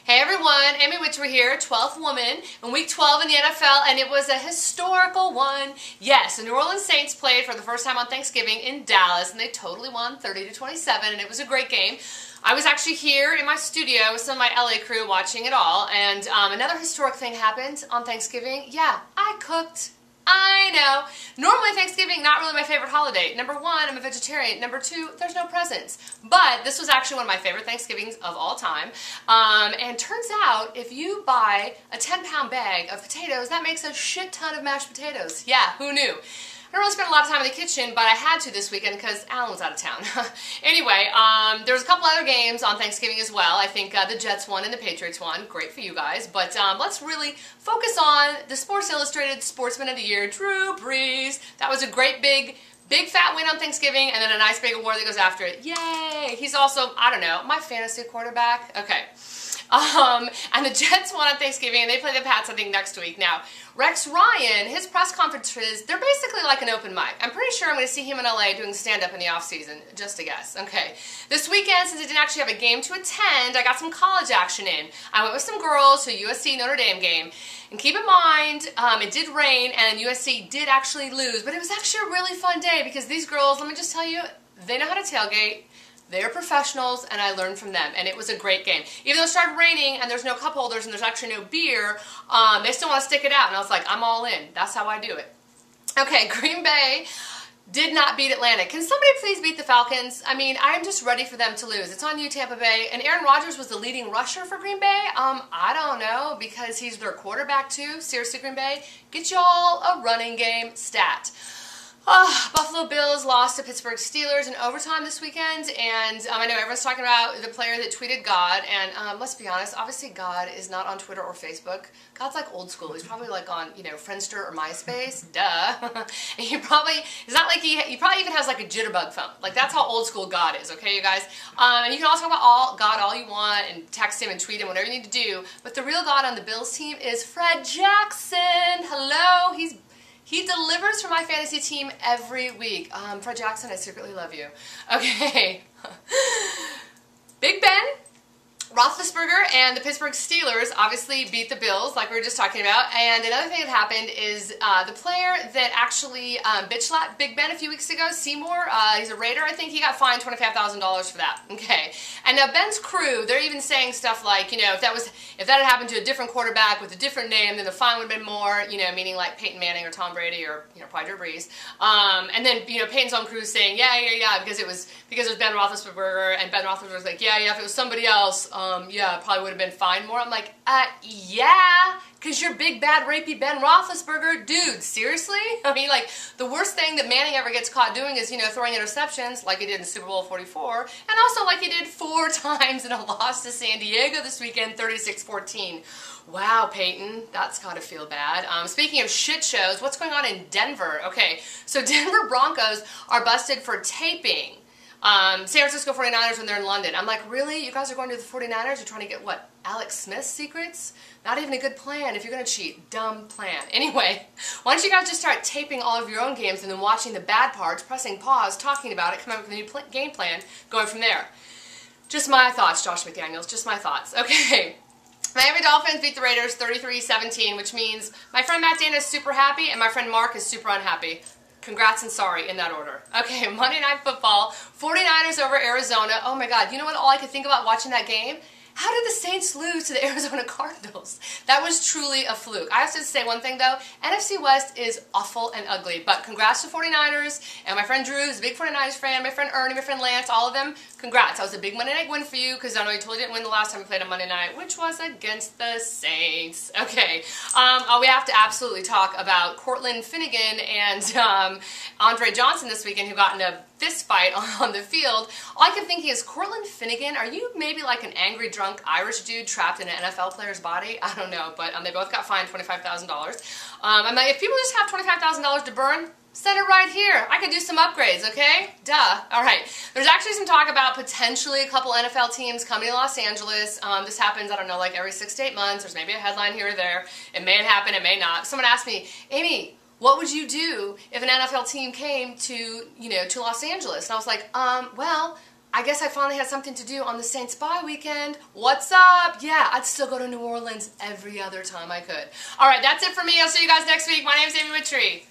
Hey everyone, Amy Witry here, 12th woman in week 12 in the NFL, and it was a historical one. Yes, the New Orleans Saints played for the first time on Thanksgiving in Dallas, and they totally won 30-27, and it was a great game. I was actually here in my studio with some of my LA crew watching it all, and another historic thing happened on Thanksgiving. Yeah, I cooked. I know. Normally Thanksgiving, not really my favorite holiday. Number one, I'm a vegetarian. Number two, there's no presents. But this was actually one of my favorite Thanksgivings of all time. And turns out, if you buy a 10-pound bag of potatoes, that makes a shit ton of mashed potatoes. Yeah, who knew? I don't really spend a lot of time in the kitchen, but I had to this weekend because Alan was out of town. Anyway, there was a couple other games on Thanksgiving as well. I think the Jets won and the Patriots won. Great for you guys. But let's really focus on the Sports Illustrated Sportsman of the Year, Drew Brees. That was a great big fat win on Thanksgiving, and then a nice big award that goes after it. Yay! He's also, I don't know, my fantasy quarterback. Okay. And the Jets won on Thanksgiving, and they play the Pats, I think, next week. Now, Rex Ryan, his press conferences, they're basically like an open mic. I'm pretty sure I'm going to see him in LA doing stand-up in the off-season, just a guess. Okay. This weekend, since I didn't actually have a game to attend, I got some college action in. I went with some girls to a USC Notre Dame game. And keep in mind, it did rain, and USC did actually lose, but it was actually a really fun day because these girls, let me just tell you, they know how to tailgate. They're professionals, and I learned from them, and it was a great game. Even though it started raining, and there's no cup holders, and there's actually no beer, they still want to stick it out, and I was like, I'm all in. That's how I do it. Okay, Green Bay did not beat Atlanta. Can somebody please beat the Falcons? I mean, I'm just ready for them to lose. It's on you, Tampa Bay. And Aaron Rodgers was the leading rusher for Green Bay? I don't know, because he's their quarterback too. Seriously, Green Bay? Get y'all a running game stat. Buffalo Bills lost to Pittsburgh Steelers in overtime this weekend, and I know everyone's talking about the player that tweeted God, and let's be honest, obviously God is not on Twitter or Facebook. God's like old school. He's probably like on, you know, Friendster or MySpace. Duh. And it's not like he probably even has like a jitterbug phone. Like, that's how old school God is, okay, you guys? And you can also talk about God all you want and text him and tweet him, whatever you need to do, but the real God on the Bills team is Fred Jackson. Hello? He delivers for my fantasy team every week. Fred Jackson, I secretly love you. Okay. Big Ben, Roethlisberger, and the Pittsburgh Steelers obviously beat the Bills, like we were just talking about. And another thing that happened is the player that actually bitch-slapped Big Ben a few weeks ago, Seymour, he's a Raider, I think, he got fined $25,000 for that. Okay. And now Ben's crew, they're even saying stuff like, you know, if that had happened to a different quarterback with a different name, then the fine would have been more, you know, meaning like Peyton Manning or Tom Brady or, you know, probably Drew Brees. And then, you know, Peyton's own crew saying, yeah, because it was Ben Roethlisberger, and Ben Roethlisberger was like, yeah, if it was somebody else, yeah, probably would have been fined more. I'm like, yeah, because you're big, bad, rapey Ben Roethlisberger. Dude, seriously? I mean, like, the worst thing that Manning ever gets caught doing is, you know, throwing interceptions like he did in Super Bowl 44, and also like he did 4 times in a loss to San Diego this weekend, 36-14. Wow, Peyton, that's gotta feel bad. Speaking of shit shows, what's going on in Denver? Okay, so Denver Broncos are busted for taping San Francisco 49ers when they're in London. I'm like, really? You guys are going to the 49ers? You're trying to get, what, Alex Smith's secrets? Not even a good plan if you're going to cheat. Dumb plan. Anyway, why don't you guys just start taping all of your own games and then watching the bad parts, pressing pause, talking about it, coming up with a new game plan, going from there. Just my thoughts, Josh McDaniels. Just my thoughts. Okay. Miami Dolphins beat the Raiders 33-17, which means my friend Matt Dana is super happy and my friend Mark is super unhappy. Congrats and sorry, in that order. Okay, Monday Night Football, 49ers over Arizona. Oh my God, you know what all I could think about watching that game? How did the Saints lose to the Arizona Cardinals? That was truly a fluke. I have to say one thing though, NFC West is awful and ugly, but congrats to 49ers, and my friend Drew is a big 49ers fan, my friend Ernie, my friend Lance, all of them, congrats. That was a big Monday night win for you, because I know you totally didn't win the last time we played on Monday night, which was against the Saints. Okay, we have to absolutely talk about Cortland Finnegan and Andre Johnson this weekend, who got in a fist fight on the field. All I kept thinking is, Cortland Finnegan, are you maybe like an angry, drunk Irish dude trapped in an NFL player's body? I don't know, but they both got fined $25,000. I'm like, if people just have $25,000 to burn, send it right here. I could do some upgrades, okay? Duh. All right. There's actually some talk about potentially a couple NFL teams coming to Los Angeles. This happens, I don't know, like every 6 to 8 months. There's maybe a headline here or there. It may happen, it may not. Someone asked me, Amy, what would you do if an NFL team came to, you know, to Los Angeles? And I was like, well, I guess I finally had something to do on the Saints bye weekend. What's up? Yeah, I'd still go to New Orleans every other time I could. All right, that's it for me. I'll see you guys next week. My name's Amy Witry.